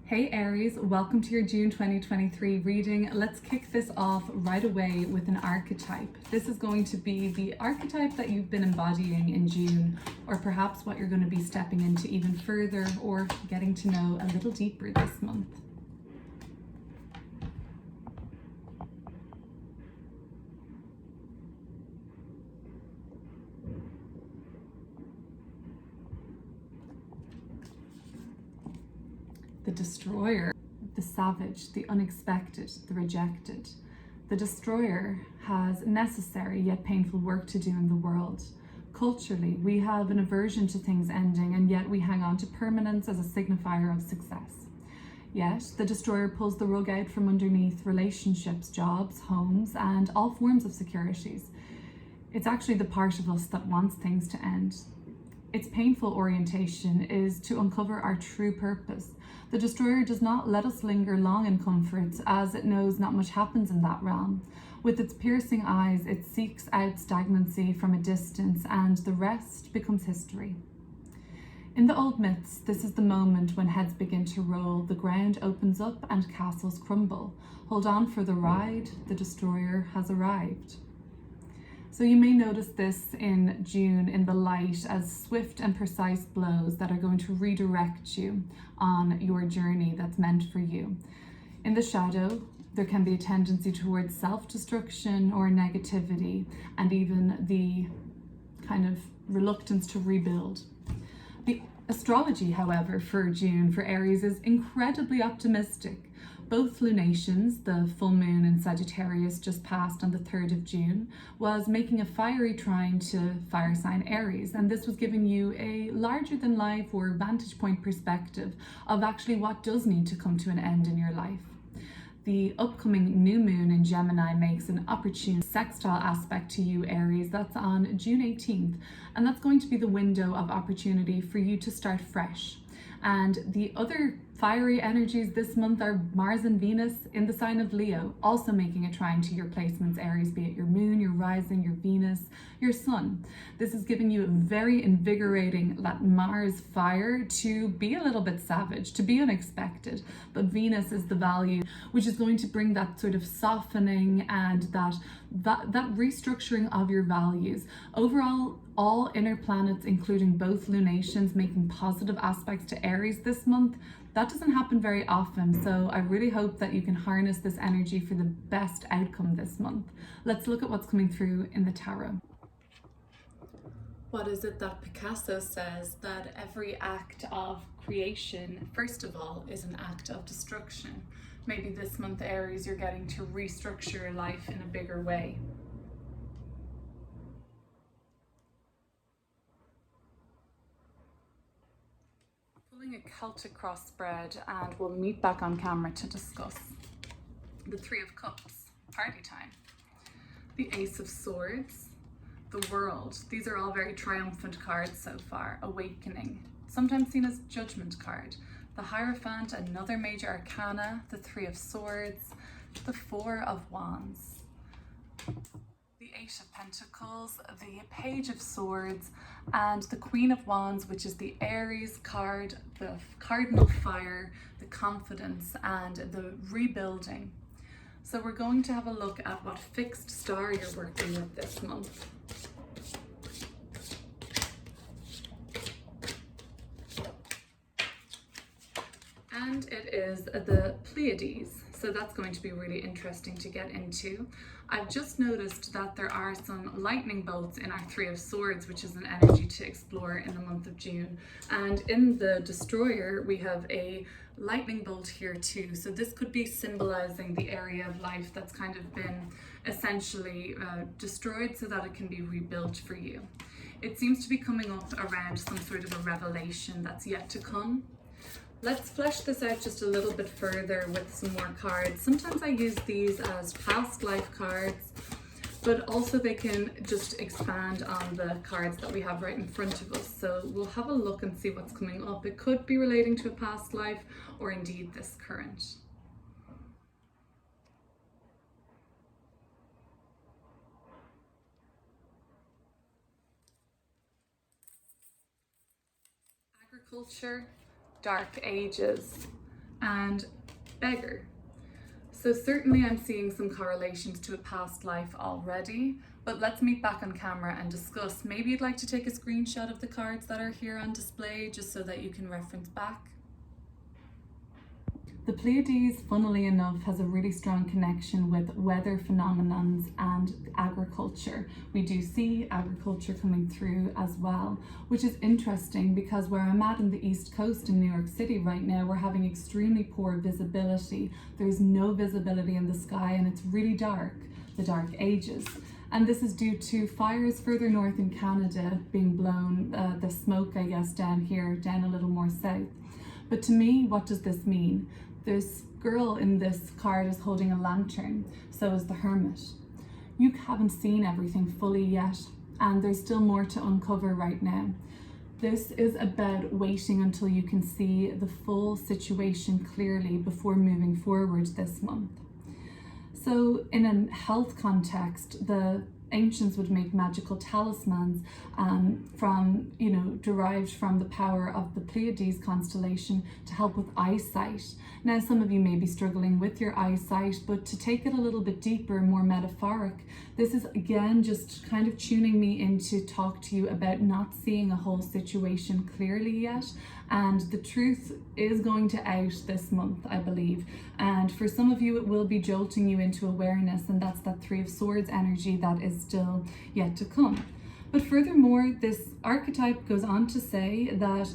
Hey Aries, welcome to your June 2023 reading. Let's kick this off right away with an archetype. This is going to be the archetype that you've been embodying in June, or perhaps what you're going to be stepping into even further or getting to know a little deeper this month. The destroyer, the savage, the unexpected, the rejected. The destroyer has necessary yet painful work to do in the world. Culturally, we have an aversion to things ending, and yet we hang on to permanence as a signifier of success. Yet, the destroyer pulls the rug out from underneath relationships, jobs, homes, and all forms of securities. It's actually the part of us that wants things to end. Its painful orientation is to uncover our true purpose. The destroyer does not let us linger long in comfort, as it knows not much happens in that realm. With its piercing eyes, it seeks out stagnancy from a distance, and the rest becomes history. In the old myths, this is the moment when heads begin to roll, the ground opens up and castles crumble. Hold on for the ride, the destroyer has arrived. So you may notice this in June in the light as swift and precise blows that are going to redirect you on your journey that's meant for you. In the shadow, there can be a tendency towards self-destruction or negativity, and even the kind of reluctance to rebuild. The astrology, however, for June for Aries is incredibly optimistic. Both lunations, the full moon in Sagittarius just passed on the 3rd of June, was making a fiery trine to fire sign Aries, and this was giving you a larger than life or vantage point perspective of actually what does need to come to an end in your life. The upcoming new moon in Gemini makes an opportune sextile aspect to you, Aries. That's on June 18th, and that's going to be the window of opportunity for you to start fresh. And the other fiery energies this month are Mars and Venus in the sign of Leo, also making a trine to your placements, Aries, be it your moon, your rising, your Venus, your sun. This is giving you a very invigorating, that Mars fire to be a little bit savage, to be unexpected. But Venus is the value, which is going to bring that sort of softening and that restructuring of your values. Overall, all inner planets, including both lunations, making positive aspects to Aries this month. That doesn't happen very often, so I really hope that you can harness this energy for the best outcome this month. Let's look at what's coming through in the tarot. What is it that Picasso says? That every act of creation, first of all, is an act of destruction. Maybe this month, Aries, you're getting to restructure your life in a bigger way. Pulling a Celtic cross spread, and we'll meet back on camera to discuss. The Three of Cups, party time. The Ace of Swords, the World. These are all very triumphant cards so far. Awakening, sometimes seen as Judgment card. The Hierophant, another major arcana. The Three of Swords, the Four of Wands. The Eight of Pentacles, the Page of Swords, and the Queen of Wands, which is the Aries card, the Cardinal Fire, the confidence, and the rebuilding. So we're going to have a look at what fixed star you're working with this month. And it is the Pleiades. So that's going to be really interesting to get into. I've just noticed that there are some lightning bolts in our Three of Swords, which is an energy to explore in the month of June. And in the Destroyer, we have a lightning bolt here too. So this could be symbolizing the area of life that's kind of been essentially destroyed so that it can be rebuilt for you. It seems to be coming up around some sort of a revelation that's yet to come. Let's flesh this out just a little bit further with some more cards. Sometimes I use these as past life cards, but also they can just expand on the cards that we have right in front of us. So we'll have a look and see what's coming up. It could be relating to a past life or indeed this current. Agriculture, Dark Ages, and beggar. So certainly I'm seeing some correlations to a past life already, but let's meet back on camera and discuss. Maybe you'd like to take a screenshot of the cards that are here on display just so that you can reference back. The Pleiades, funnily enough, has a really strong connection with weather phenomenons and agriculture. We do see agriculture coming through as well, which is interesting because where I'm at in the East Coast in New York City right now, we're having extremely poor visibility. There's no visibility in the sky and it's really dark, the dark ages. And this is due to fires further north in Canada being blown, the smoke, I guess, down here, down a little more south. But to me, what does this mean? This girl in this card is holding a lantern, so is the Hermit. You haven't seen everything fully yet, and there's still more to uncover right now. This is about waiting until you can see the full situation clearly before moving forward this month. So in a health context, the ancients would make magical talismans derived from the power of the Pleiades constellation to help with eyesight. Now, some of you may be struggling with your eyesight, but to take it a little bit deeper, more metaphoric, this is again just kind of tuning me in to talk to you about not seeing a whole situation clearly yet. And the truth is going to out this month, I believe. And for some of you, it will be jolting you into awareness, and that's that Three of Swords energy that is still yet to come. But furthermore, this archetype goes on to say that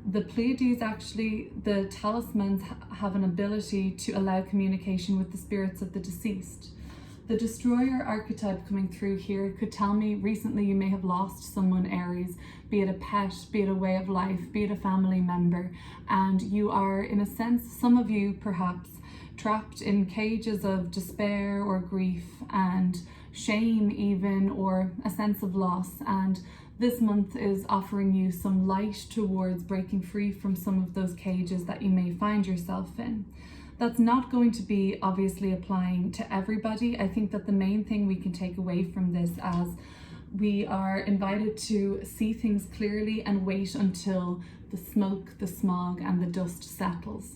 the Pleiades, actually, the talismans have an ability to allow communication with the spirits of the deceased. The destroyer archetype coming through here could tell me recently you may have lost someone, Aries, be it a pet, be it a way of life, be it a family member, and you are, in a sense, some of you perhaps, trapped in cages of despair or grief and shame even, or a sense of loss. And this month is offering you some light towards breaking free from some of those cages that you may find yourself in. That's not going to be obviously applying to everybody. I think that the main thing we can take away from this as we are invited to see things clearly and wait until the smoke, the smog, and the dust settles.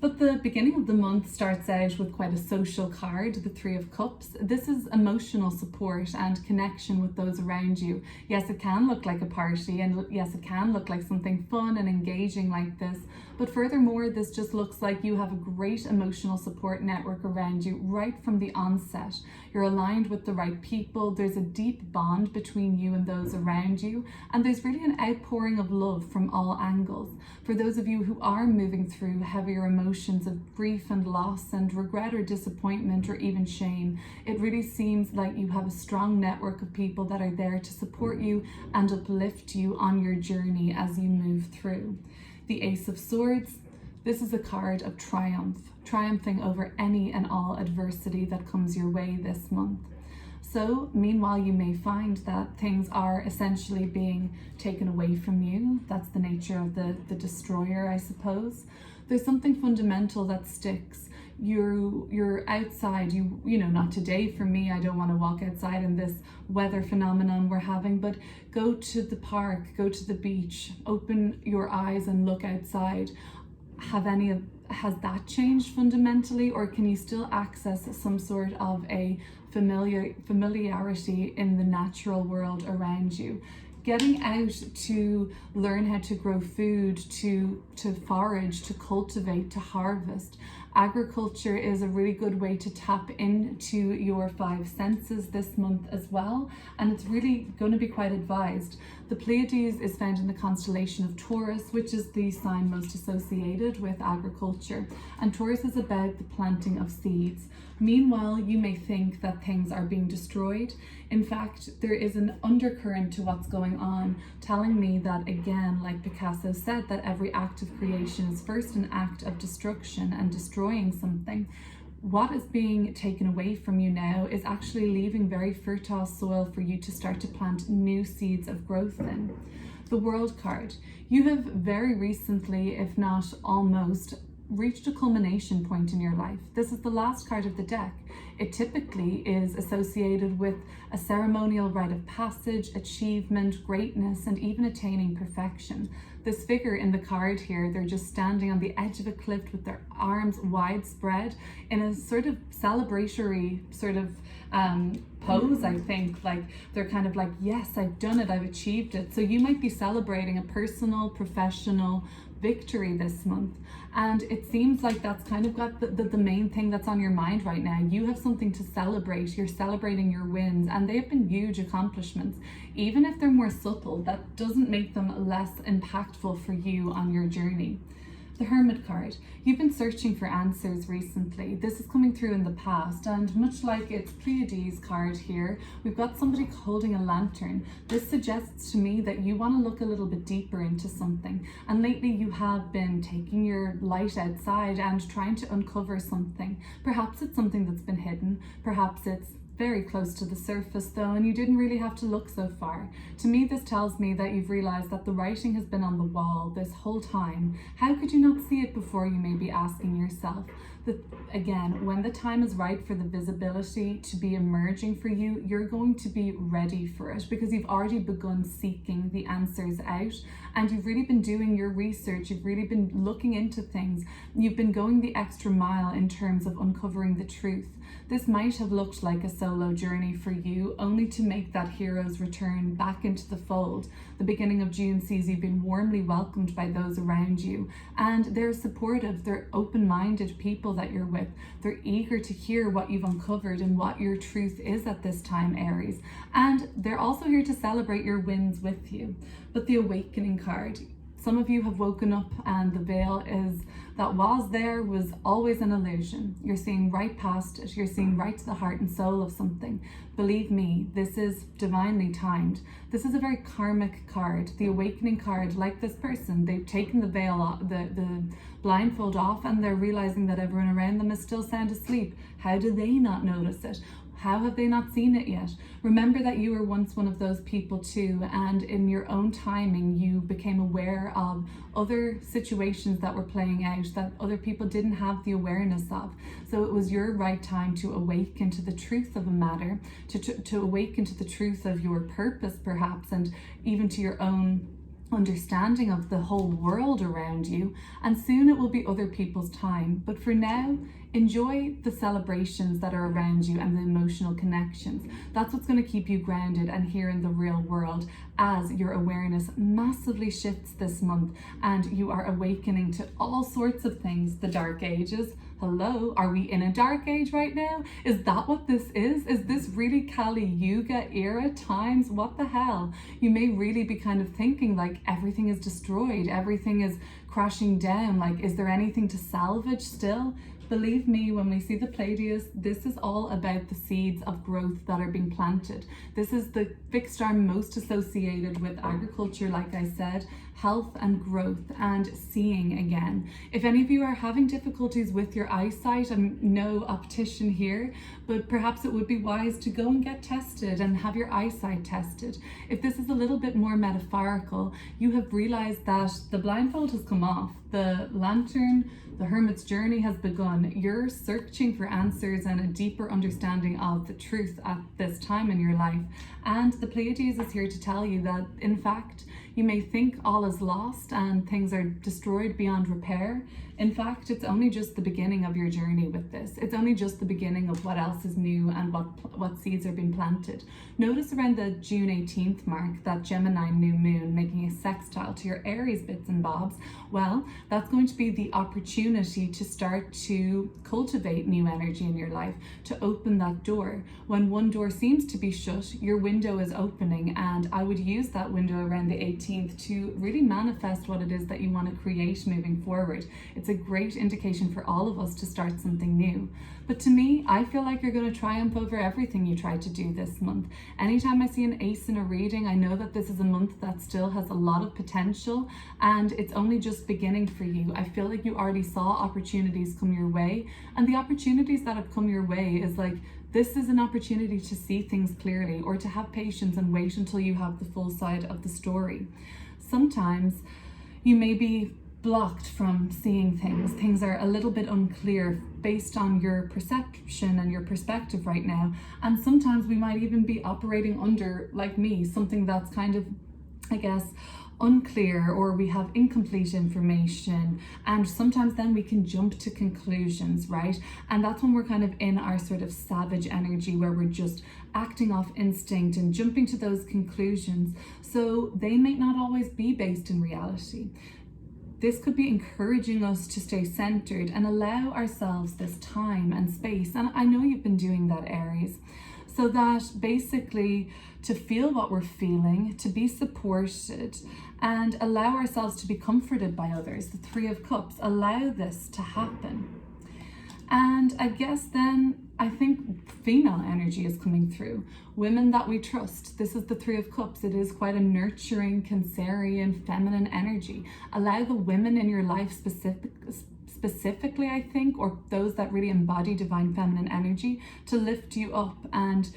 But the beginning of the month starts out with quite a social card, the Three of Cups. This is emotional support and connection with those around you. Yes, it can look like a party, and yes, it can look like something fun and engaging like this. But furthermore, this just looks like you have a great emotional support network around you right from the onset. You're aligned with the right people. There's a deep bond between you and those around you. And there's really an outpouring of love from all angles. For those of you who are moving through heavier emotions of grief and loss and regret or disappointment or even shame, it really seems like you have a strong network of people that are there to support you and uplift you on your journey as you move through. The Ace of Swords, this is a card of triumph, triumphing over any and all adversity that comes your way this month. So, meanwhile, you may find that things are essentially being taken away from you. That's the nature of the destroyer, I suppose. There's something fundamental that sticks. You're outside, you know, not today for me, I don't want to walk outside in this weather phenomenon we're having, but go to the park, go to the beach, open your eyes and look outside. Has that changed fundamentally, or can you still access some sort of a familiarity in the natural world around you? Getting out to learn how to grow food, to forage, to cultivate, to harvest. Agriculture is a really good way to tap into your five senses this month as well, and it's really going to be quite advised. The Pleiades is found in the constellation of Taurus, which is the sign most associated with agriculture, and Taurus is about the planting of seeds. Meanwhile, you may think that things are being destroyed. In fact, there is an undercurrent to what's going on, telling me that, again, like Picasso said, that every act of creation is first an act of destruction and destroying something. What is being taken away from you now is actually leaving very fertile soil for you to start to plant new seeds of growth in. The World card. You have very recently, if not almost, reached a culmination point in your life. This is the last card of the deck. It typically is associated with a ceremonial rite of passage, achievement, greatness, and even attaining perfection. This figure in the card here, they're just standing on the edge of a cliff with their arms wide spread in a sort of celebratory sort of pose, I think. Like they're kind of like, yes, I've done it, I've achieved it. So you might be celebrating a personal, professional victory this month, and it seems like that's kind of got the main thing that's on your mind right now. You have something to celebrate. You're celebrating your wins, and they've been huge accomplishments. Even if they're more subtle, that doesn't make them less impactful for you on your journey. The Hermit card. You've been searching for answers recently. This is coming through in the past, and much like its Pleiades card here, we've got somebody holding a lantern. This suggests to me that you want to look a little bit deeper into something, and lately you have been taking your light outside and trying to uncover something. Perhaps it's something that's been hidden, perhaps it's very close to the surface though, and you didn't really have to look so far. To me, this tells me that you've realized that the writing has been on the wall this whole time. How could you not see it before, you may be asking yourself? That again, when the time is right for the visibility to be emerging for you, you're going to be ready for it, because you've already begun seeking the answers out, and you've really been doing your research. You've really been looking into things. You've been going the extra mile in terms of uncovering the truth. This might have looked like a solo journey for you, only to make that hero's return back into the fold. The beginning of June sees you being warmly welcomed by those around you, and they're supportive, they're open-minded people that you're with. They're eager to hear what you've uncovered and what your truth is at this time, Aries. And they're also here to celebrate your wins with you. But the Awakening card. Some of you have woken up and the veil that was there was always an illusion. You're seeing right past it. You're seeing right to the heart and soul of something. Believe me, this is divinely timed. This is a very karmic card. The Awakening card, like this person, they've taken the veil off, the blindfold off, and they're realizing that everyone around them is still sound asleep. How do they not notice it? How have they not seen it yet? Remember that you were once one of those people too, and in your own timing, you became aware of other situations that were playing out that other people didn't have the awareness of. So it was your right time to awaken to the truth of a matter, to awaken to the truth of your purpose perhaps, and even to your own understanding of the whole world around you. And soon it will be other people's time. But for now, enjoy the celebrations that are around you and the emotional connections. That's what's going to keep you grounded and here in the real world as your awareness massively shifts this month and you are awakening to all sorts of things. The dark ages. Hello, are we in a dark age right now? Is that what this is? Is this really Kali Yuga era times? What the hell? You may really be kind of thinking like everything is destroyed, everything is crashing down. Like, is there anything to salvage still? Believe me, when we see the Pleiades, this is all about the seeds of growth that are being planted. This is the fixed star most associated with agriculture, like I said, health and growth and seeing again. If any of you are having difficulties with your eyesight, I'm no optician here, but perhaps it would be wise to go and get tested and have your eyesight tested. If this is a little bit more metaphorical, you have realized that the blindfold has come off, the lantern, the hermit's journey has begun. You're searching for answers and a deeper understanding of the truth at this time in your life. And the Pleiades is here to tell you that, in fact, you may think all is lost and things are destroyed beyond repair. In fact, it's only just the beginning of your journey with this. It's only just the beginning of what else is new and what seeds are being planted. Notice around the June 18th mark, that Gemini new moon making a sextile to your Aries bits and bobs. Well, that's going to be the opportunity to start to cultivate new energy in your life, to open that door. When one door seems to be shut, your window is opening, and I would use that window around the 18th to really manifest what it is that you want to create moving forward. It's a great indication for all of us to start something new. But to me, I feel like you're going to triumph over everything you tried to do this month. Anytime I see an ace in a reading, I know that this is a month that still has a lot of potential and it's only just beginning for you. I feel like you already saw opportunities come your way, and the opportunities that have come your way is like, this is an opportunity to see things clearly or to have patience and wait until you have the full side of the story. Sometimes you may be blocked from seeing things. Things are a little bit unclear based on your perception and your perspective right now. And sometimes we might even be operating under, like me, something that's kind of, I guess, unclear, or we have incomplete information, and sometimes then we can jump to conclusions, right? And that's when we're kind of in our sort of savage energy, where we're just acting off instinct and jumping to those conclusions. So they may not always be based in reality. This could be encouraging us to stay centered and allow ourselves this time and space. And I know you've been doing that, Aries. So that basically to feel what we're feeling, to be supported, and allow ourselves to be comforted by others. The Three of Cups, allow this to happen. And I guess then I think female energy is coming through. Women that we trust. This is the Three of Cups. It is quite a nurturing, Cancerian, feminine energy. Allow the women in your life specifically, I think, or those that really embody divine feminine energy, to lift you up and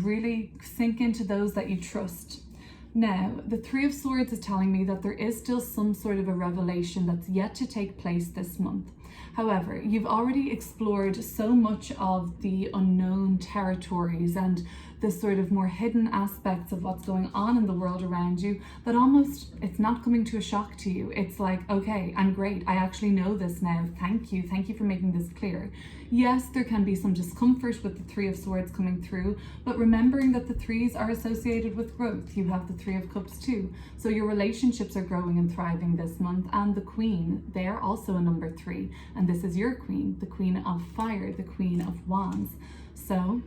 really sink into those that you trust. Now, the Three of Swords is telling me that there is still some sort of a revelation that's yet to take place this month. However, you've already explored so much of the unknown territories and the sort of more hidden aspects of what's going on in the world around you, that almost it's not coming to a shock to you. It's like, okay, I'm great. I actually know this now. Thank you. Thank you for making this clear. Yes, there can be some discomfort with the Three of Swords coming through, but remembering that the threes are associated with growth. You have the Three of Cups too. So your relationships are growing and thriving this month. And the Queen, they are also a number 3. And this is your Queen, the Queen of Fire, the Queen of Wands. So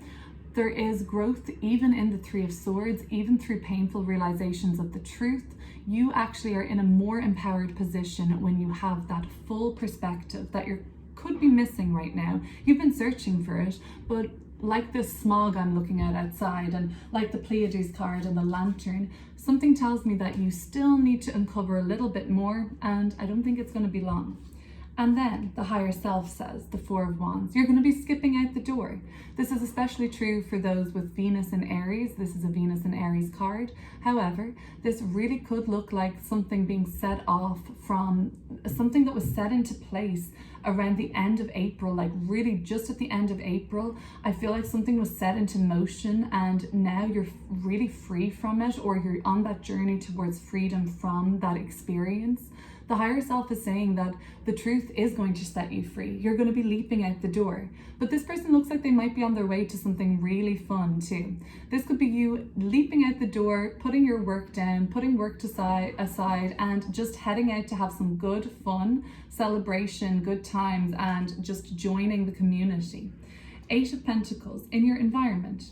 there is growth even in the Three of Swords, even through painful realizations of the truth. You actually are in a more empowered position when you have that full perspective that you could be missing right now. You've been searching for it, but like this smog I'm looking at outside, and like the Pleiades card and the lantern, something tells me that you still need to uncover a little bit more, and I don't think it's going to be long. And then the higher self says, the Four of Wands, you're going to be skipping out the door. This is especially true for those with Venus in Aries. This is a Venus in Aries card. However, this really could look like something being set off from something that was set into place around the end of April, like really just at the end of April. I feel like something was set into motion and now you're really free from it, or you're on that journey towards freedom from that experience. The higher self is saying that the truth is going to set you free. You're going to be leaping out the door. But this person looks like they might be on their way to something really fun too. This could be you leaping out the door, putting your work down, putting work aside, and just heading out to have some good fun, celebration, good times, and just joining the community. 8 of Pentacles in your environment.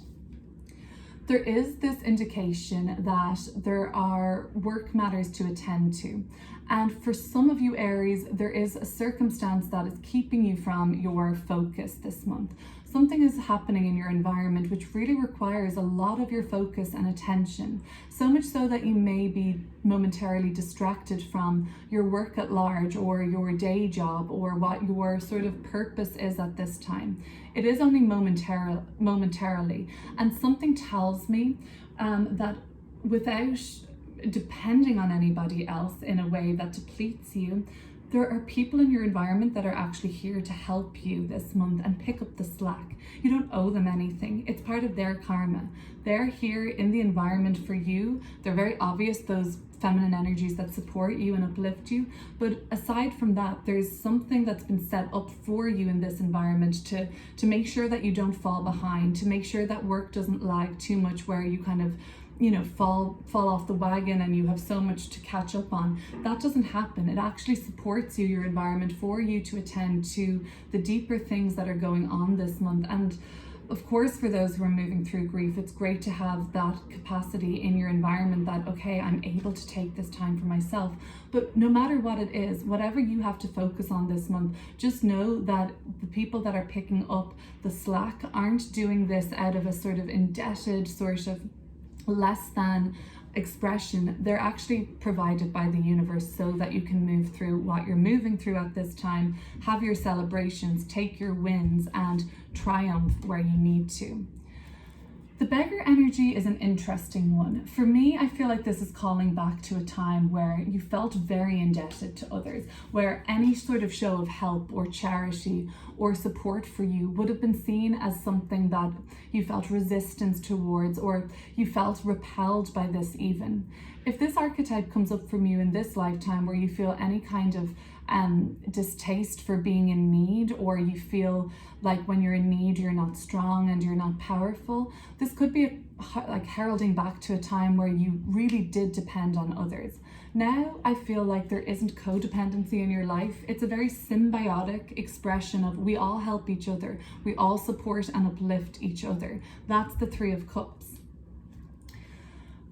There is this indication that there are work matters to attend to. And for some of you Aries, there is a circumstance that is keeping you from your focus this month. Something is happening in your environment which really requires a lot of your focus and attention. So much so that you may be momentarily distracted from your work at large, or your day job, or what your sort of purpose is at this time. It is only momentarily. And something tells me that without depending on anybody else in a way that depletes you, there are people in your environment that are actually here to help you this month and pick up the slack. You don't owe them anything. It's part of their karma. They're here in the environment for you. They're very obvious, those feminine energies that support you and uplift you. But aside from that, there's something that's been set up for you in this environment to make sure that you don't fall behind, to make sure that work doesn't lag too much, where you kind of fall off the wagon and you have so much to catch up on. That doesn't happen. It actually supports you, your environment, for you to attend to the deeper things that are going on this month. And of course, for those who are moving through grief, it's great to have that capacity in your environment that, okay, I'm able to take this time for myself. But no matter what it is, whatever you have to focus on this month, just know that the people that are picking up the slack aren't doing this out of a sort of indebted, sort of less than expression. They're actually provided by the universe so that you can move through what you're moving through at this time, have your celebrations, take your wins, and triumph where you need to. The beggar energy is an interesting one. For me, I feel like this is calling back to a time where you felt very indebted to others, where any sort of show of help or charity or support for you would have been seen as something that you felt resistance towards, or you felt repelled by this even. If this archetype comes up from you in this lifetime where you feel any kind of distaste for being in need, or you feel like when you're in need you're not strong and you're not powerful, this could be like heralding back to a time where you really did depend on others. Now I feel like there isn't codependency in your life. It's a very symbiotic expression of we all help each other, we all support and uplift each other. That's the Three of Cups,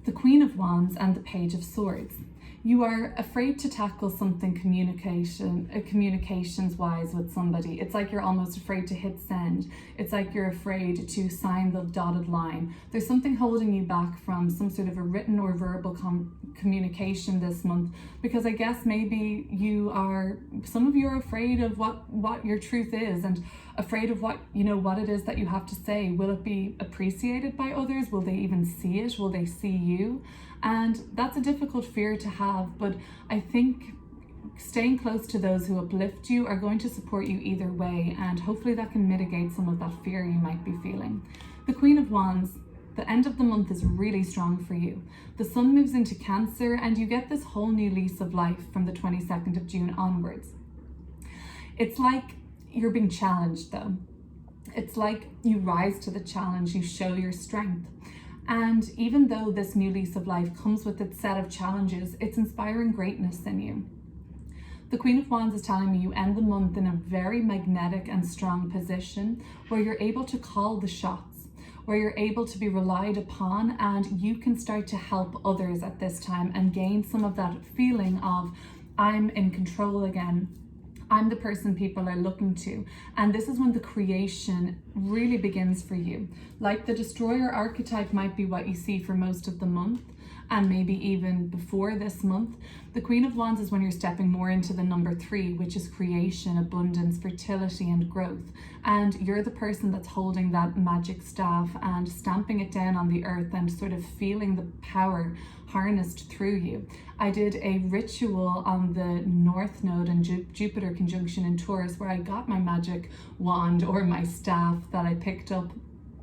the Queen of Wands, and the Page of Swords. You are afraid to tackle something communications wise with somebody. It's like you're almost afraid to hit send. It's like you're afraid to sign the dotted line. There's something holding you back from some sort of a written or verbal communication this month, because I guess maybe some of you are afraid of what your truth is, and afraid of what it is that you have to say. Will it be appreciated by others? Will they even see it? Will they see you? And that's a difficult fear to have, but I think staying close to those who uplift you are going to support you either way, and hopefully that can mitigate some of that fear you might be feeling. The Queen of Wands, the end of the month is really strong for you. The sun moves into Cancer and you get this whole new lease of life from the 22nd of June onwards. It's like you're being challenged though. It's like you rise to the challenge, you show your strength. And even though this new lease of life comes with its set of challenges, it's inspiring greatness in you. The Queen of Wands is telling me you end the month in a very magnetic and strong position where you're able to call the shots, where you're able to be relied upon, and you can start to help others at this time and gain some of that feeling of I'm in control again. I'm the person people are looking to. And this is when the creation really begins for you. Like the Destroyer archetype might be what you see for most of the month, and maybe even before this month. The Queen of Wands is when you're stepping more into the number 3, which is creation, abundance, fertility, and growth. And you're the person that's holding that magic staff and stamping it down on the earth and sort of feeling the power harnessed through you. I did a ritual on the North Node and Jupiter conjunction in Taurus where I got my magic wand or my staff that I picked up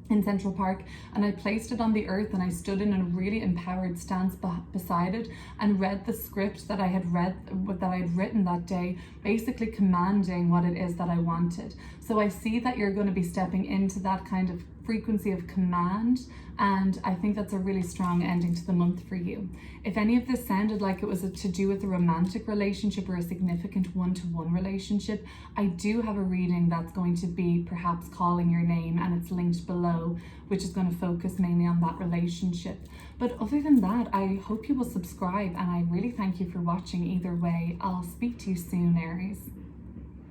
in Central Park, and I placed it on the earth, and I stood in a really empowered stance beside it and read the script that I had written that day, basically commanding what it is that I wanted. So I see that you're going to be stepping into that kind of frequency of command, and I think that's a really strong ending to the month for you. If any of this sounded like it was to do with a romantic relationship or a significant one-to-one relationship, I do have a reading that's going to be perhaps calling your name, and it's linked below, which is going to focus mainly on that relationship. But other than that, I hope you will subscribe, and I really thank you for watching either way. I'll speak to you soon, Aries.